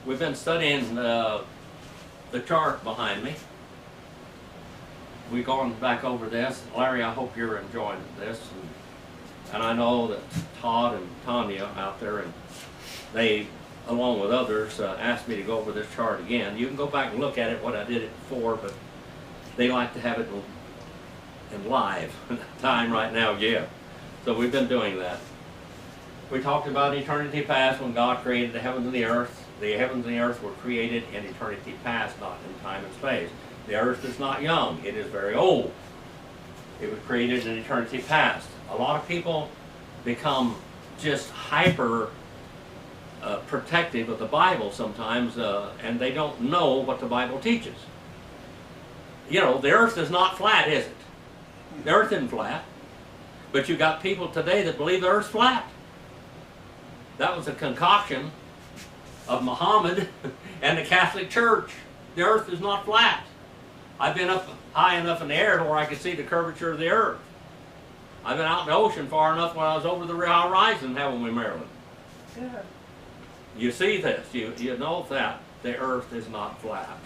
We've been studying the chart behind me. We've gone back over this. Larry, I hope you're enjoying this. And I know that Todd and Tanya out there, and they, along with others, asked me to go over this chart again. You can go back and look at it, what I did it before, but they like to have it in live time right now, yeah. So we've been doing that. We talked about eternity past when God created the heavens and the earth. The heavens and the earth were created in eternity past, not in time and space. The earth is not young, it is very old. It was created in eternity past. A lot of people become just hyper protective of the Bible sometimes, and they don't know what the Bible teaches. You know, the earth is not flat, is it? The earth isn't flat. But you got people today that believe the earth's flat. That was a concoction of Muhammad and the Catholic Church. The earth is not flat. I've been up high enough in the air where I could see the curvature of the earth. I've been out in the ocean far enough when I was over the horizon, haven't we, Marilyn? Yeah. You see this, you know that the earth is not flat.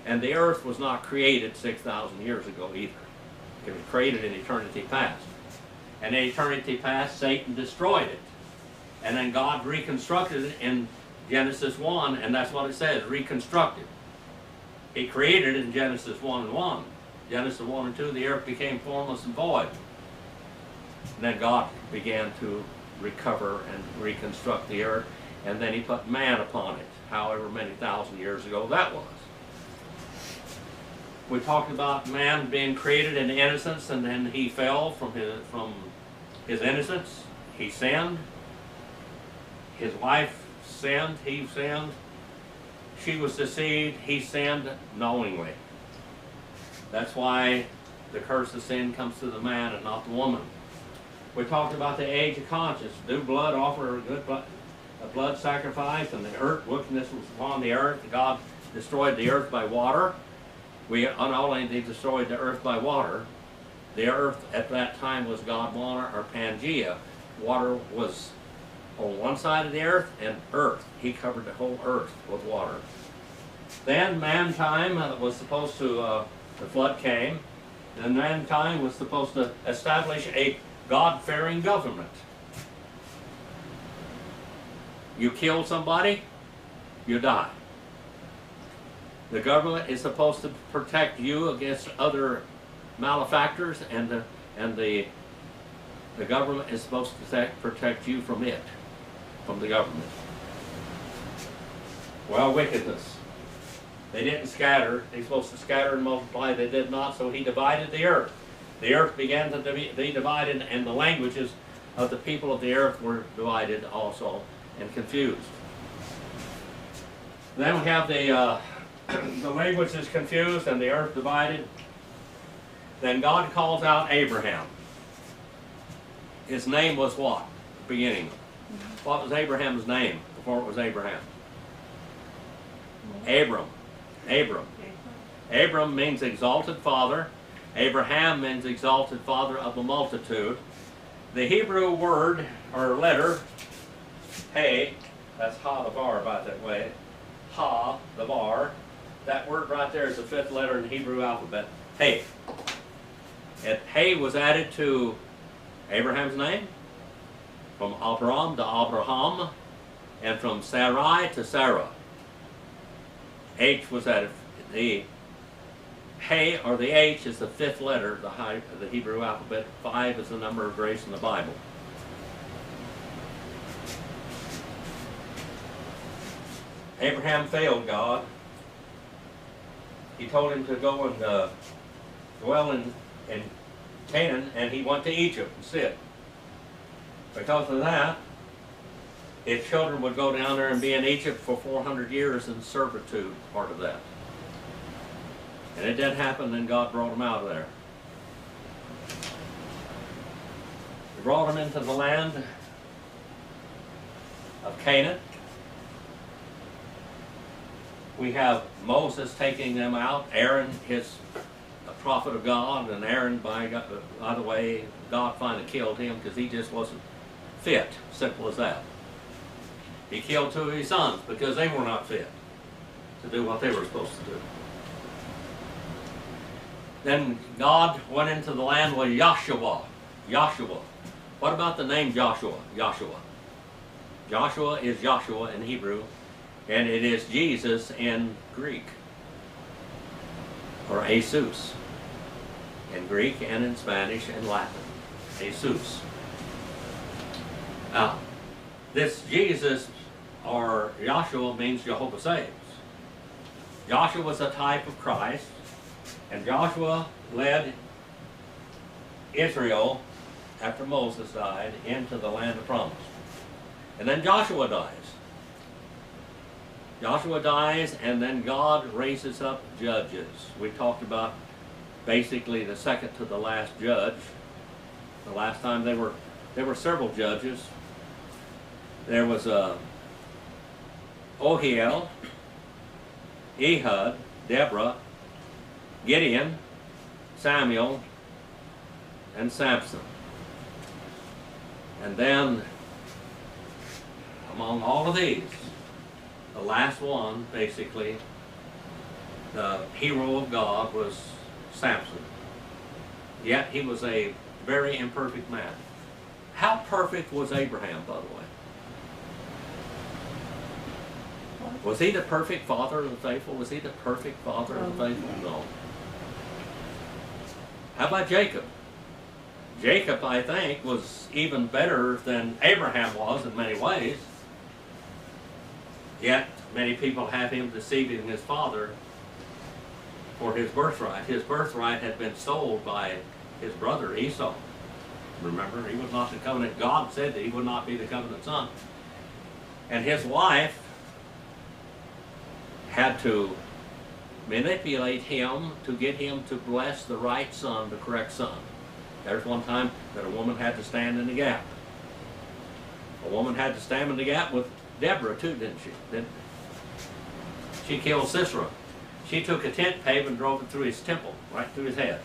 And the earth was not created 6,000 years ago either. It was created in eternity past. And in eternity past, Satan destroyed it. And then God reconstructed it in Genesis 1, and that's what it says, reconstructed. He created it in Genesis 1 and 1. Genesis 1 and 2, the earth became formless and void. And then God began to recover and reconstruct the earth, and then he put man upon it, however many thousand years ago that was. We talked about man being created in innocence, and then he fell from his innocence. He sinned. His wife sinned. He sinned. She was deceived. He sinned knowingly. That's why the curse of sin comes to the man and not the woman. We talked about the age of conscience. Do blood offer a blood sacrifice, and the earth, wickedness was upon the earth. God destroyed the earth by water. We not only destroyed the earth by water, the earth at that time was God water, or Pangea. Water was on one side of the earth, and earth. He covered the whole earth with water. Then mankind was supposed to, the flood came, and mankind was supposed to establish a God-fearing government. You kill somebody, you die. The government is supposed to protect you against other malefactors, and the government is supposed to protect you from it, from the government. Well, wickedness. They didn't scatter. They're supposed to scatter and multiply. They did not, so he divided the earth. The earth began to be divided, and the languages of the people of the earth were divided also and confused. Then we have the language is confused and the earth divided. Then God calls out Abraham. His name was what? Beginning. What was Abraham's name before it was Abraham? Abram. Abram. Abram means exalted father. Abraham means exalted father of a multitude. The Hebrew word or letter, hey, that's ha the bar by that way. Ha, the bar. That word right there is the fifth letter in the Hebrew alphabet. Hey. And hey was added to Abraham's name, from Abram to Abraham, and from Sarai to Sarah. H was added. The hey or the H is the fifth letter of the Hebrew alphabet. 5 is the number of grace in the Bible. Abraham failed God. He told him to go and dwell in Canaan, and he went to Egypt and sit. Because of that, his children would go down there and be in Egypt for 400 years in servitude, part of that. And it did happen, and God brought them out of there. He brought them into the land of Canaan. We have Moses taking them out, Aaron, his prophet of God, and Aaron, by the way, God finally killed him because he just wasn't fit, simple as that. He killed 2 of his sons because they were not fit to do what they were supposed to do. Then God went into the land with Joshua. Joshua. What about the name Joshua? Joshua. Joshua is Joshua in Hebrew, and it is Jesus in Greek, or Jesus in Greek and in Spanish and Latin. Jesus. Now, this Jesus or Joshua means Jehovah saves. Joshua was a type of Christ, and Joshua led Israel after Moses died into the land of promise. And then Joshua dies. Joshua dies, and then God raises up judges. We talked about basically the second to the last judge. The last time there were several judges. There was Ohiel, Ehud, Deborah, Gideon, Samuel, and Samson. And then, among all of these, the last one, basically, the hero of God was Samson. Yet he was a very imperfect man. How perfect was Abraham, by the way? Was he the perfect father of the faithful? Was he the perfect father of the faithful? No. How about Jacob? Jacob, I think, was even better than Abraham was in many ways. Yet, many people have him deceiving his father for his birthright. His birthright had been sold by his brother Esau. Remember, he was not the covenant. God said that he would not be the covenant son. And his wife had to manipulate him to get him to bless the right son, the correct son. There's one time that a woman had to stand in the gap. A woman had to stand in the gap with Deborah too, didn't she? She killed Sisera. She took a tent peg and drove it through his temple, right through his head.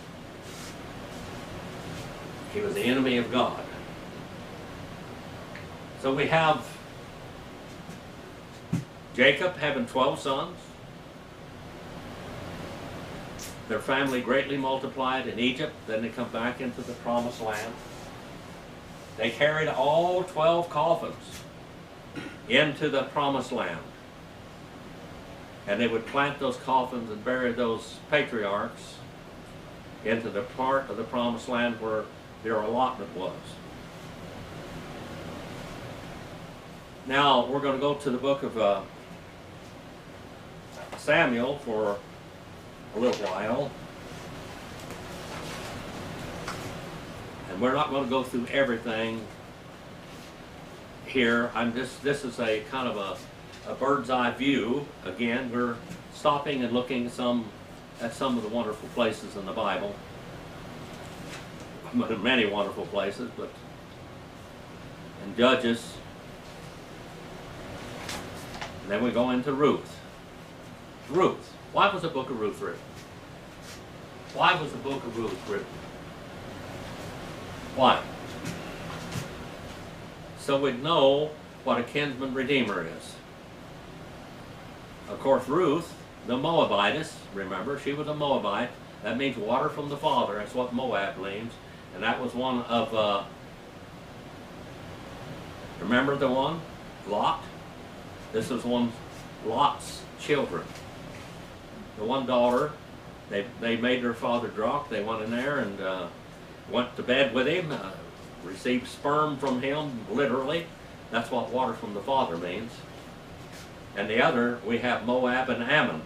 He was the enemy of God. So we have Jacob having 12 sons. Their family greatly multiplied in Egypt. Then they come back into the promised land. They carried all 12 coffins into the promised land. And they would plant those coffins and bury those patriarchs into the part of the promised land where their allotment was. Now we're going to go to the book of Samuel for a little while. And we're not going to go through everything here. This is a kind of a bird's eye view. Again, we're stopping and looking at some of the wonderful places in the Bible. Many wonderful places, but in Judges. And then we go into Ruth. Ruth. Why was the book of Ruth written? Why was the book of Ruth written? Why? So we'd know what a kinsman redeemer is. Of course, Ruth, the Moabitess, remember, she was a Moabite. That means water from the father. That's what Moab means. And that was one of, remember the one? Lot? This was one Lot's children. The one daughter, they made their father drunk. They went in there and went to bed with him, received sperm from him, literally. That's what water from the father means. And the other, we have Moab and Ammon.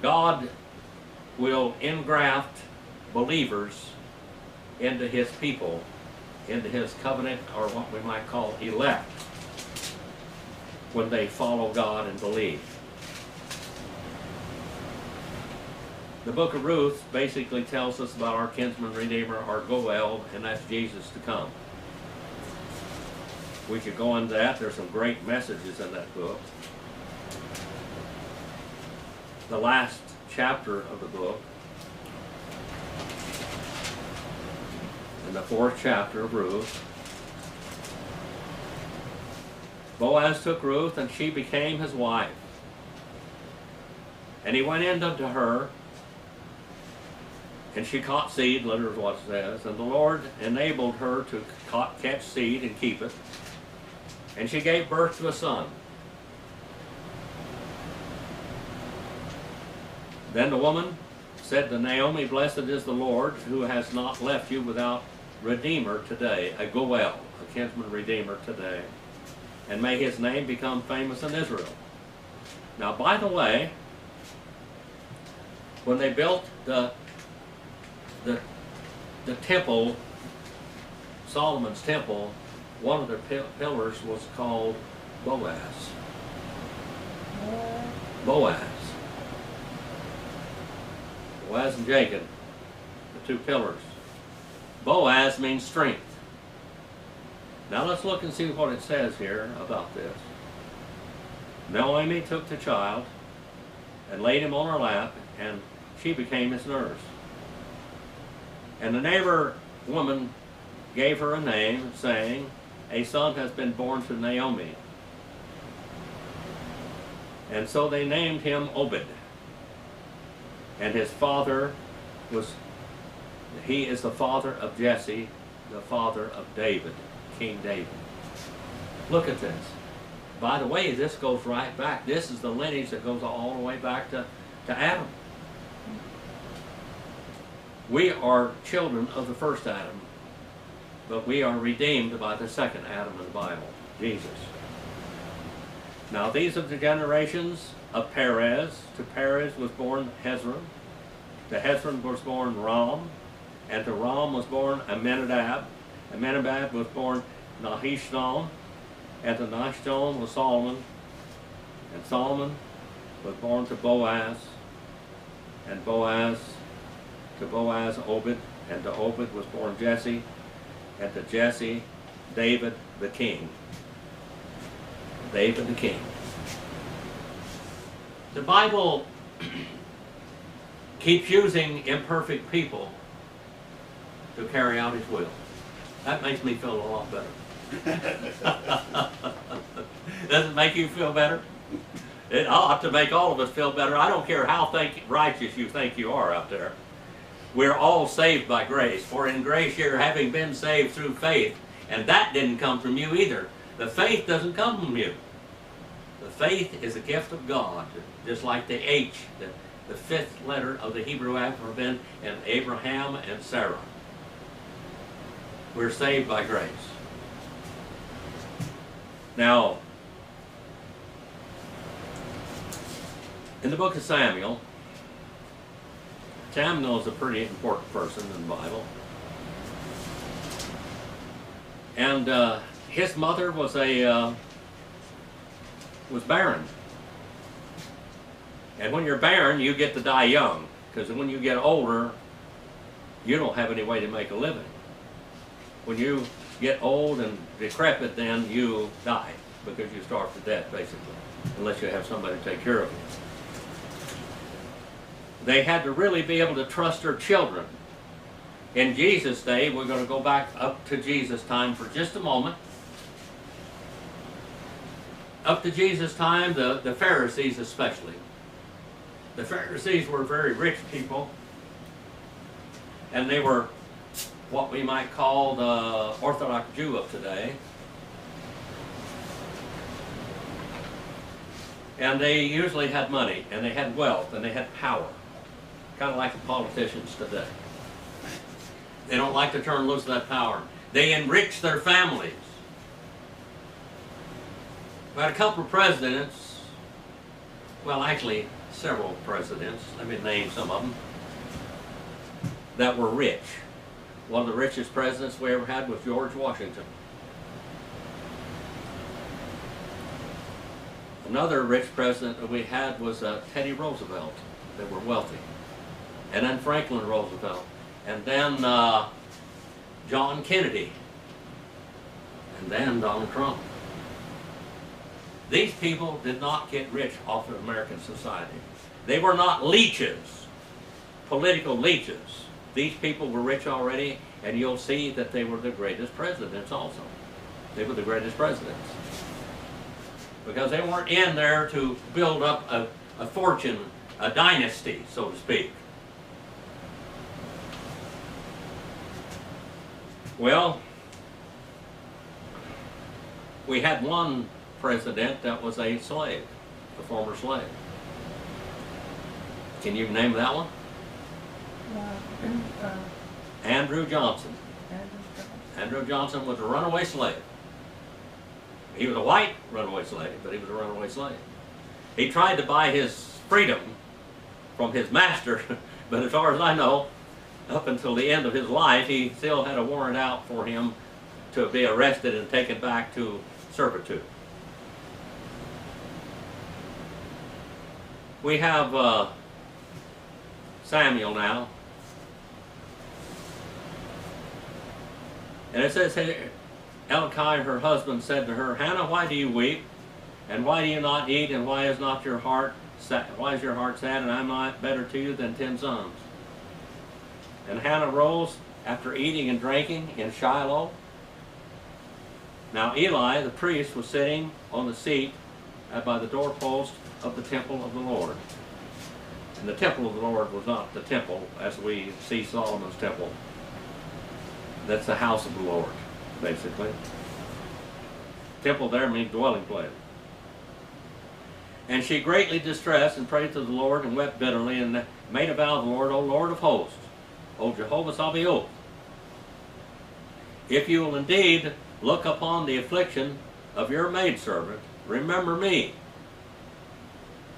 God will engraft believers into his people, into his covenant, or what we might call elect, when they follow God and believe. The book of Ruth basically tells us about our kinsman redeemer, our Goel, and that's Jesus to come. We could go into that. There's some great messages in that book. The last chapter of the book, in the 4th chapter of Ruth, Boaz took Ruth, and she became his wife. And he went in unto her, and she caught seed, literally what it says, and the Lord enabled her to catch seed and keep it. And she gave birth to a son. Then the woman said to Naomi, Blessed is the Lord, who has not left you without redeemer today, a Goel, a kinsman redeemer today. And may his name become famous in Israel. Now, by the way, when they built the temple, Solomon's temple, one of the pillars was called Boaz. Boaz. Boaz and Jacob, the two pillars. Boaz means strength. Now let's look and see what it says here about this. Naomi took the child and laid him on her lap, and she became his nurse. And the neighbor woman gave her a name, saying, A son has been born to Naomi. And so they named him Obed. And his father he is the father of Jesse, the father of David, King David. Look at this. By the way, this goes right back. This is the lineage that goes all the way back to Adam. We are children of the first Adam, but we are redeemed by the second Adam in the Bible, Jesus. Now these are the generations of Perez. To Perez was born Hezron. To Hezron was born Ram. And to Ram was born Amminadab. Amminadab was born Nahishon. And to Nahishon was Solomon. And Solomon was born to Boaz. And to Boaz Obed. And to Obed was born Jesse. And to Jesse David the king. David the king. The Bible keeps using imperfect people to carry out his will. That makes me feel a lot better. Does it make you feel better? It ought to make all of us feel better. I don't care how righteous you think you are out there. We're all saved by grace. For in grace you're having been saved through faith. And that didn't come from you either. The faith doesn't come from you. The faith is a gift of God. Just like the H, the fifth letter of the Hebrew alphabet in Abraham and Sarah. We're saved by grace. Now, in the book of Samuel, Samuel is a pretty important person in the Bible. And his mother was barren. And when you're barren, you get to die young. Because when you get older, you don't have any way to make a living. When you get old and decrepit, then you die. Because you starve to death, basically. Unless you have somebody to take care of you. They had to really be able to trust their children. In Jesus' day, we're going to go back up to Jesus' time for just a moment. Up to Jesus' time, the Pharisees especially. The Pharisees were very rich people, and they were what we might call the Orthodox Jew of today. And they usually had money, and they had wealth, and they had power. Kind of like the politicians today. They don't like to turn loose of that power. They enrich their families. We had a couple of presidents, well actually several presidents, let me name some of them, that were rich. One of the richest presidents we ever had was George Washington. Another rich president that we had was Teddy Roosevelt. They were wealthy. And then Franklin Roosevelt. And then John Kennedy. And then Donald Trump. These people did not get rich off of American society. They were not leeches, political leeches. These people were rich already, and you'll see that they were the greatest presidents also. They were the greatest presidents. because they weren't in there to build up a fortune, a dynasty, so to speak. Well, we had one president that was a slave, a former slave. Can you name that one? Andrew Johnson. Andrew Johnson was a runaway slave. He was a white runaway slave, but he was a runaway slave. He tried to buy his freedom from his master, but as far as I know, up until the end of his life, he still had a warrant out for him to be arrested and taken back to servitude. We have Samuel now. And it says here, Elkai, her husband, said to her, Hannah, why do you weep? And why do you not eat? And why is not your heart sad? Why is your heart sad? And I'm not better to you than 10 sons. And Hannah rose after eating and drinking in Shiloh. Now Eli, the priest, was sitting on the seat by the doorpost of the temple of the Lord. And the temple of the Lord was not the temple as we see Solomon's temple. That's the house of the Lord, basically. Temple there means dwelling place. And she greatly distressed and prayed to the Lord and wept bitterly and made a vow to the Lord, O Lord of hosts, O Jehovah Sabaoth, if you will indeed look upon the affliction of your maidservant, remember me,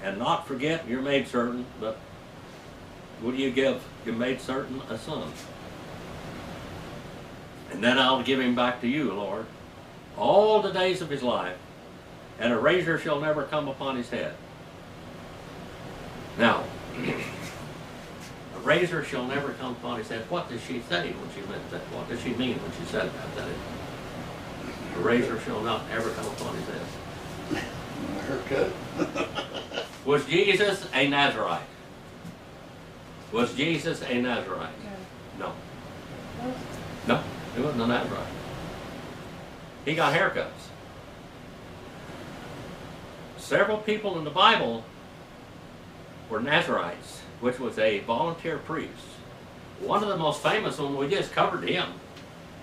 and not forget your maidservant, but will you give your maidservant a son? And then I'll give him back to you, Lord, all the days of his life, and a razor shall never come upon his head. Now, a razor shall never come upon his head. What does she say when she meant that? What does she mean when she said that? A razor shall not ever come upon his head. A haircut. Was Jesus a Nazarite? Was Jesus a Nazarite? No. No, he wasn't a Nazarite. He got haircuts. Several people in the Bible were Nazarites, which was a volunteer priest. One of the most famous ones, we just covered him.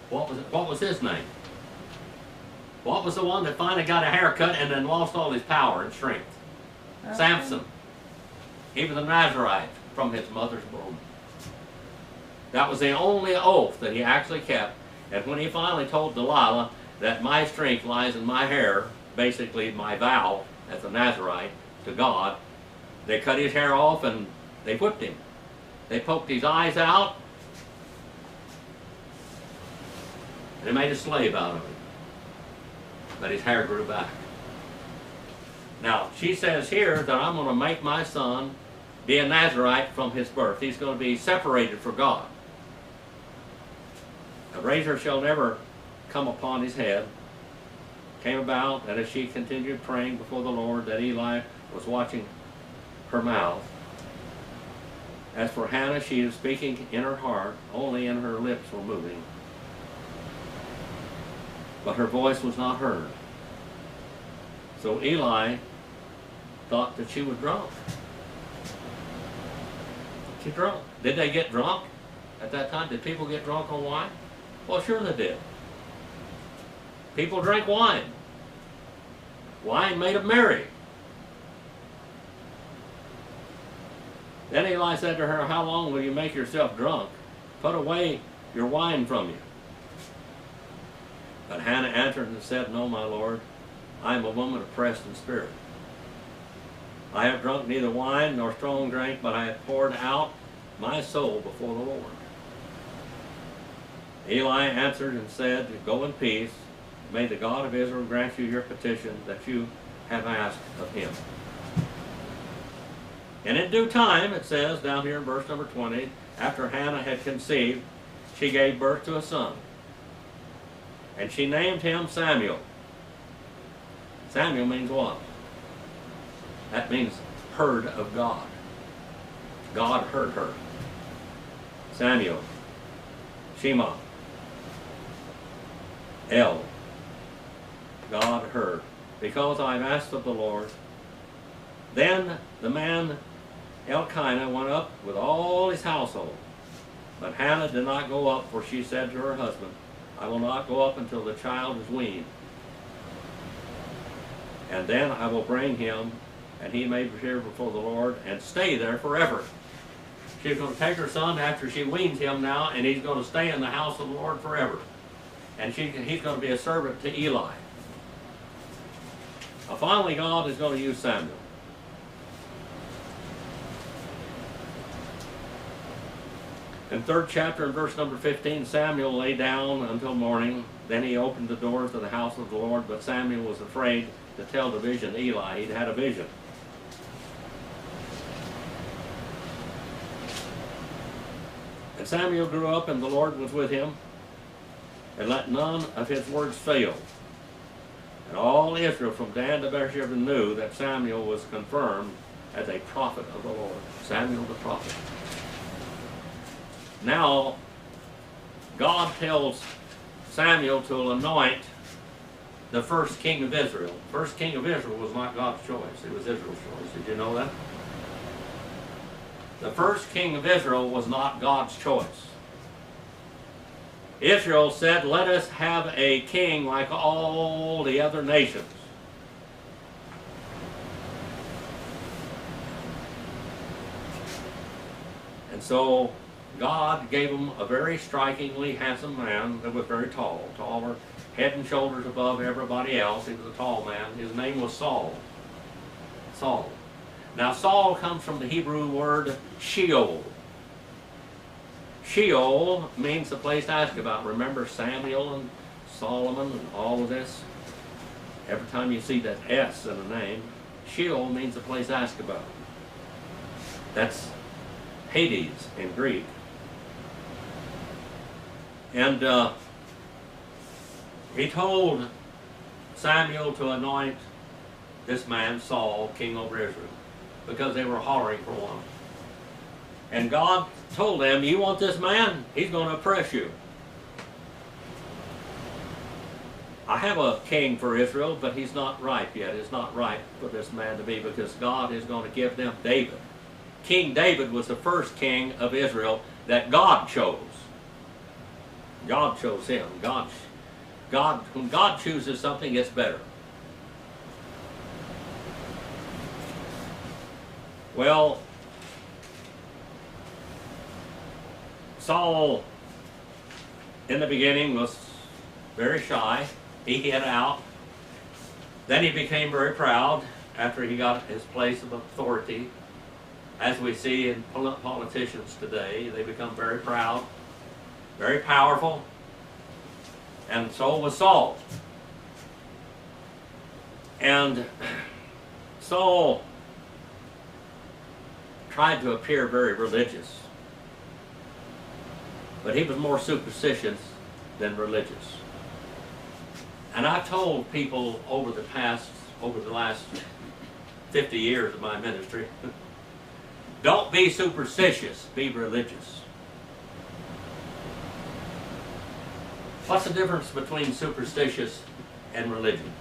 What was his name? What was the one that finally got a haircut and then lost all his power and strength? Samson. He was a Nazarite from his mother's womb. That was the only oath that he actually kept. And when he finally told Delilah that my strength lies in my hair, basically my vow as a Nazarite to God, they cut his hair off and they whipped him. They poked his eyes out and they made a slave out of him. But his hair grew back. Now, she says here that I'm going to make my son be a Nazarite from his birth. He's going to be separated for God. A razor shall never come upon his head. Came about that as she continued praying before the Lord, that Eli was watching her mouth. As for Hannah, she was speaking in her heart, only in her lips were moving. But her voice was not heard. So Eli thought that she was drunk. She's drunk. Did they get drunk at that time? Did people get drunk on wine? Well, sure they did. People drank wine. Wine made them merry. Then Eli said to her, how long will you make yourself drunk? Put away your wine from you. But Hannah answered and said, no, my Lord, I am a woman oppressed in spirit. I have drunk neither wine nor strong drink, but I have poured out my soul before the Lord. Eli answered and said, go in peace. May the God of Israel grant you your petition that you have asked of him. And in due time, it says down here in verse number 20, after Hannah had conceived, she gave birth to a son. And she named him Samuel. Samuel means what? That means heard of God. God heard her. Samuel. Shema. El. God heard. because I have asked of the Lord. Then the man Elkanah went up with all his household. But Hannah did not go up, for she said to her husband, I will not go up until the child is weaned. And then I will bring him, and he may appear before the Lord, and stay there forever. She's going to take her son after she weans him now, and he's going to stay in the house of the Lord forever. And he's going to be a servant to Eli. Now, finally, God is going to use Samuel. In 3rd chapter, in verse number 15, Samuel lay down until morning. Then he opened the doors of the house of the Lord, but Samuel was afraid to tell the vision to Eli. He'd had a vision. And Samuel grew up, and the Lord was with him, and let none of his words fail. And all Israel from Dan to Beersheba knew that Samuel was confirmed as a prophet of the Lord. Samuel the prophet. Now, God tells Samuel to anoint the first king of Israel. First king of Israel was not God's choice. It was Israel's choice. Did you know that? The first king of Israel was not God's choice. Israel said, let us have a king like all the other nations. And so God gave him a very strikingly handsome man that was very tall, taller, head and shoulders above everybody else. He was a tall man. His name was Saul. Saul. Now Saul comes from the Hebrew word Sheol. Sheol means the place to ask about. Remember Samuel and Solomon and all of this? Every time you see that S in a name, Sheol means the place to ask about. That's Hades in Greek. And he told Samuel to anoint this man, Saul, king over Israel, because they were hollering for one. And God told them, you want this man? He's going to oppress you. I have a king for Israel, but he's not ripe yet. It's not ripe for this man to be, because God is going to give them David. King David was the first king of Israel that God chose. God chose him. When God chooses something, it's better. Well, Saul, in the beginning, was very shy. He hid out. Then he became very proud after he got his place of authority. As we see in politicians today, they become very proud, very powerful. And so was Saul. And Saul tried to appear very religious, but he was more superstitious than religious. And I told people over the last 50 years of my ministry, don't be superstitious, be religious. What's the difference between superstitious and religion?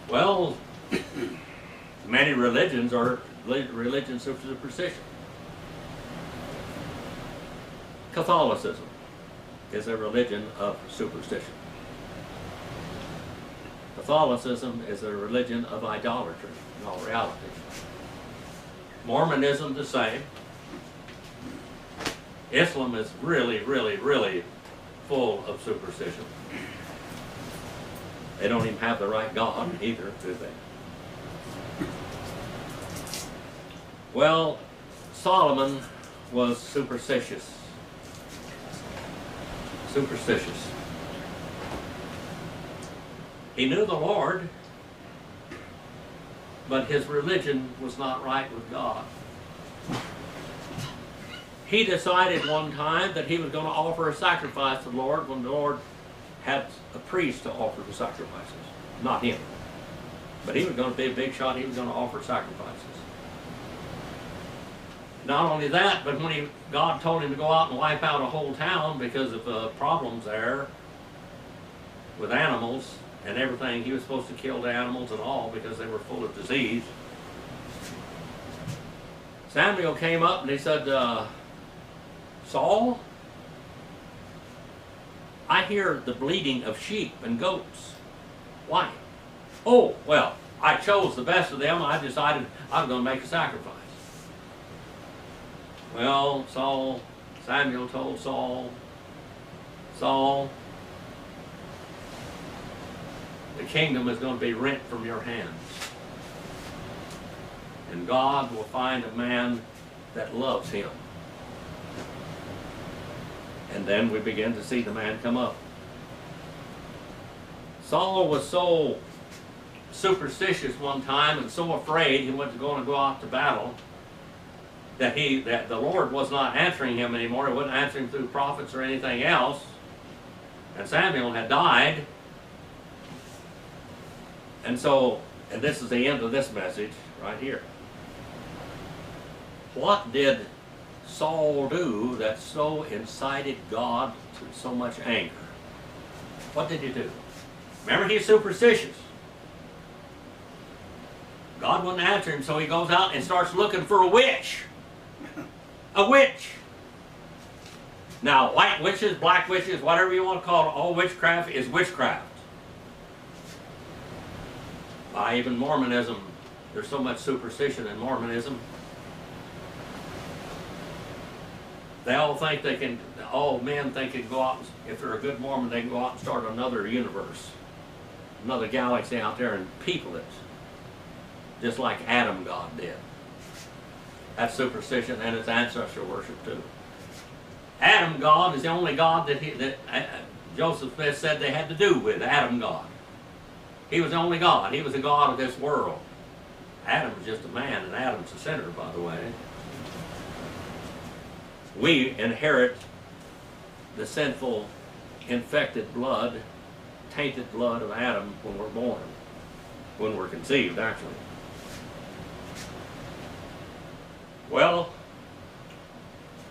Well, many religions are religions of superstition. Catholicism is a religion of superstition. Catholicism is a religion of idolatry in all reality. Mormonism the same. Islam is really, really, really full of superstition. They don't even have the right God either, do they? Well, Solomon was superstitious. Superstitious. He knew the Lord, but his religion was not right with God. He decided one time that he was going to offer a sacrifice to the Lord when the Lord had a priest to offer the sacrifices. Not him. But he was going to be a big shot. He was going to offer sacrifices. not only that, but when God told him to go out and wipe out a whole town because of problems there with animals and everything, he was supposed to kill the animals and all because they were full of disease. Samuel came up and he said, Saul, I hear the bleating of sheep and goats. Why? Oh, well, I chose the best of them. I decided I was going to make a sacrifice. Well, Samuel told Saul, Saul, the kingdom is going to be rent from your hands. And God will find a man that loves him. And then we begin to see the man come up. Saul was so superstitious one time and so afraid he wasn't going to go out to battle that the Lord was not answering him anymore. He wasn't answering through prophets or anything else. And Samuel had died. And this is the end of this message right here. What did Saul do that so incited God to so much anger? What did he do? Remember, he's superstitious. God wouldn't answer him, so he goes out and starts looking for a witch. A witch. Now, white witches, black witches, whatever you want to call it, all witchcraft is witchcraft. Even Mormonism, there's so much superstition in Mormonism. They all think they can, all men think they can go out, if they're a good Mormon, they can go out and start another universe, another galaxy out there and people it, just like Adam God did. That's superstition, and it's ancestor worship too. Adam God is the only God that Joseph Smith said they had to do with, Adam God. He was the only God. He was the God of this world. Adam was just a man, and Adam's a sinner, by the way. We inherit the sinful, infected blood, tainted blood of Adam when we're born, when we're conceived, actually. Well,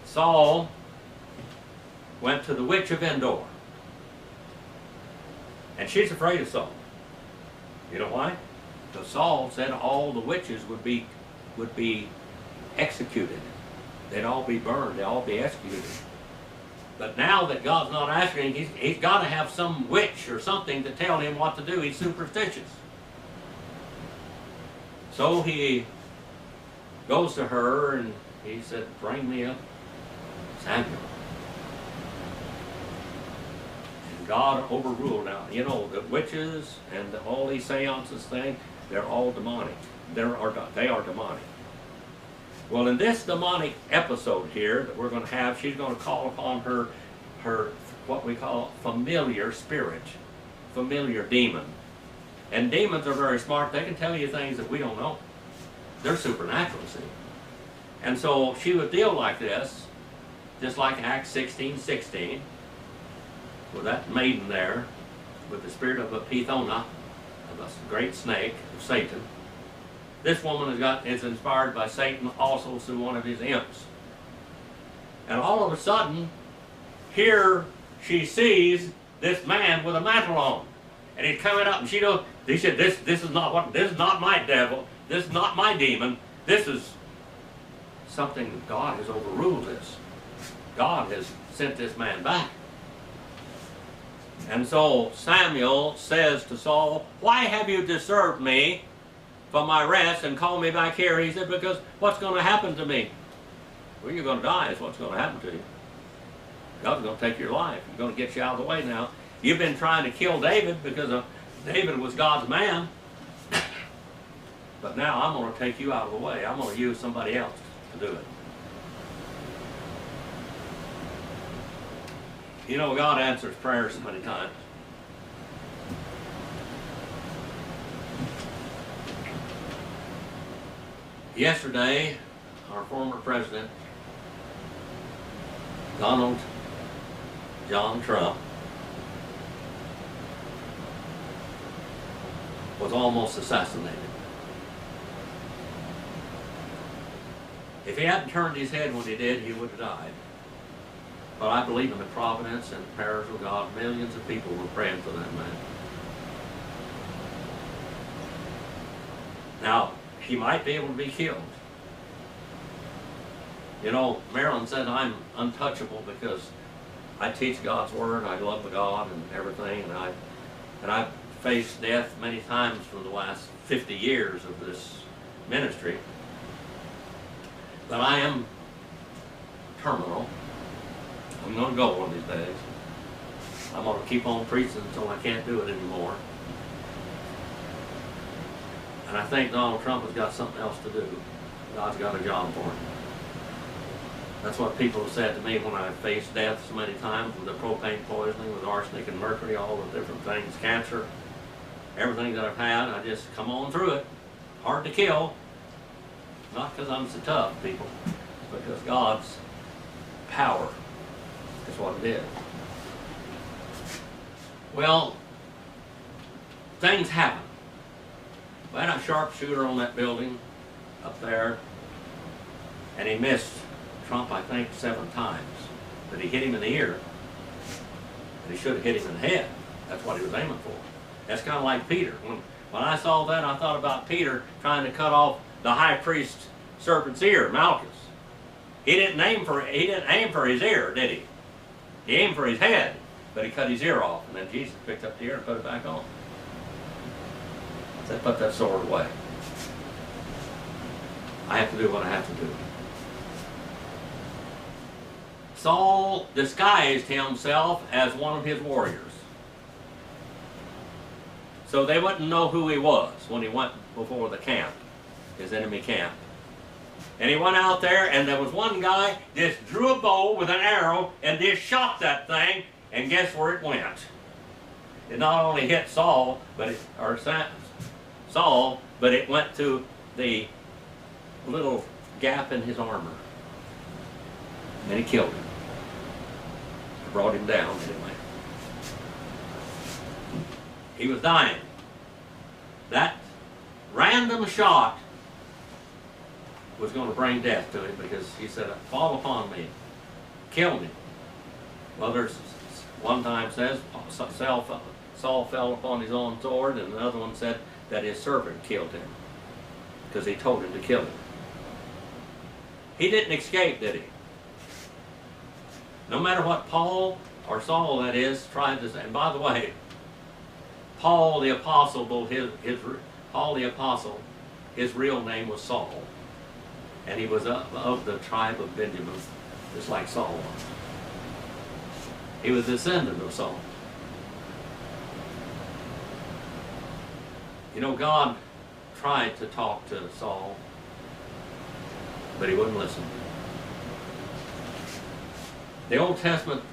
Saul went to the witch of Endor, and she's afraid of Saul. You know why? Because Saul said all the witches would be executed. They'd all be burned. They'd all be executed. But now that God's not answering, he's got to have some witch or something to tell him what to do. He's superstitious. So he goes to her and he said, bring me up Samuel. And God overruled. Now, you know, the witches and all these seances thing, they're all demonic. They are demonic. Well, in this demonic episode here that we're going to have, she's going to call upon her what we call familiar spirit, familiar demon. And demons are very smart. They can tell you things that we don't know. They're supernatural, see. And so she would deal like this, just like Acts 16:16, with that maiden there, with the spirit of a Pythona, of a great snake, of Satan. This woman is inspired by Satan also through one of his imps. And all of a sudden, here she sees this man with a mantle on. And he's coming up and she said, this is not my devil, this is not my demon, this is something that God has overruled this. God has sent this man back. And so Samuel says to Saul, why have you disturbed me from my rest and called me back here? He said, because what's going to happen to me? Well, you're going to die is what's going to happen to you. God's going to take your life. He's going to get you out of the way now. You've been trying to kill David because David was God's man. But now I'm going to take you out of the way. I'm going to use somebody else to do it. You know, God answers prayers so many times. Yesterday, our former president, Donald John Trump, was almost assassinated. If he hadn't turned his head when he did, he would have died. But I believe in the providence and prayers of God. Millions of people were praying for that man. Now, he might be able to be killed. You know, Marilyn said I'm untouchable because I teach God's Word, I love God and everything, and I've faced death many times from the last 50 years of this ministry. But I am terminal. I'm going to go one of these days. I'm going to keep on preaching until I can't do it anymore. And I think Donald Trump has got something else to do. God's got a job for him. That's what people have said to me when I faced death so many times with the propane poisoning, with arsenic and mercury, all the different things, cancer, everything that I've had. I just come on through it. Hard to kill. Not because I'm so tough, people, but because God's power is what it is. Well, things happen. We had a sharpshooter on that building up there, and he missed Trump, I think, 7 times. But he hit him in the ear, and he should have hit him in the head. That's what he was aiming for. That's kind of like Peter. When I saw that, I thought about Peter trying to cut off the high priest serpent's ear, Malchus. He didn't aim for his ear, did he? He aimed for his head, but he cut his ear off, and then Jesus picked up the ear and put it back on. Said, put that sword away. I have to do what I have to do. Saul disguised himself as one of his warriors, so they wouldn't know who he was when he went before the camp, his enemy camp. And he went out there, and there was one guy just drew a bow with an arrow and just shot that thing, and guess where it went? It not only hit Saul, but it went to the little gap in his armor, and he killed him. Brought him down anyway. He was dying. That random shot was going to bring death to him because he said, fall upon me, kill me. Well, there's one time says Saul fell upon his own sword, and another one said that his servant killed him because he told him to kill him. He didn't escape, did he? No matter what Paul, or Saul that is, tried to say. And by the way, Paul the Apostle, his real name was Saul. And he was of the tribe of Benjamin, just like Saul was. He was a descendant of Saul. You know, God tried to talk to Saul, but he wouldn't listen. The Old Testament,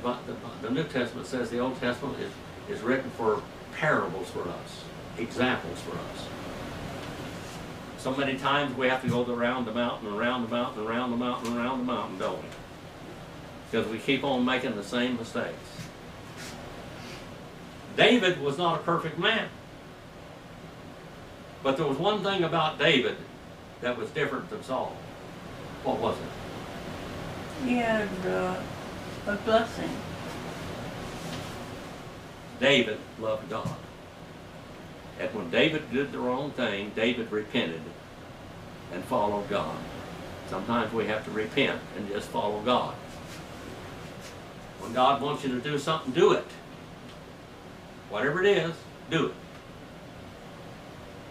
the New Testament says the Old Testament is written for parables for us, examples for us. So many times we have to go around the mountain, and around the mountain, and around the mountain, and around the mountain, don't we? Because we keep on making the same mistakes. David was not a perfect man. But there was one thing about David that was different than Saul. What was it? He had a blessing. David loved God. And when David did the wrong thing, David repented and followed God. Sometimes we have to repent and just follow God. When God wants you to do something, do it. Whatever it is, do it.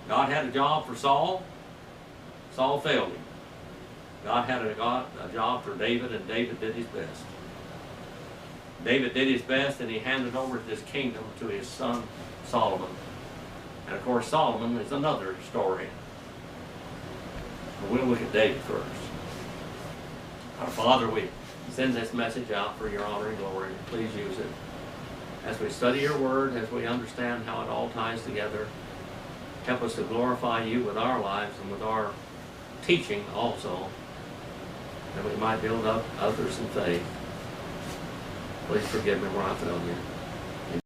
God had a job for Saul. Saul failed him. God had a job for David, and David did his best. David did his best, and he handed over his kingdom to his son Solomon. And of course, Solomon is another story. But we'll look at David first. Our Father, we send this message out for your honor and glory. Please use it. As we study your word, as we understand how it all ties together, help us to glorify you with our lives and with our teaching also, that we might build up others in faith. Please forgive me where I failed you.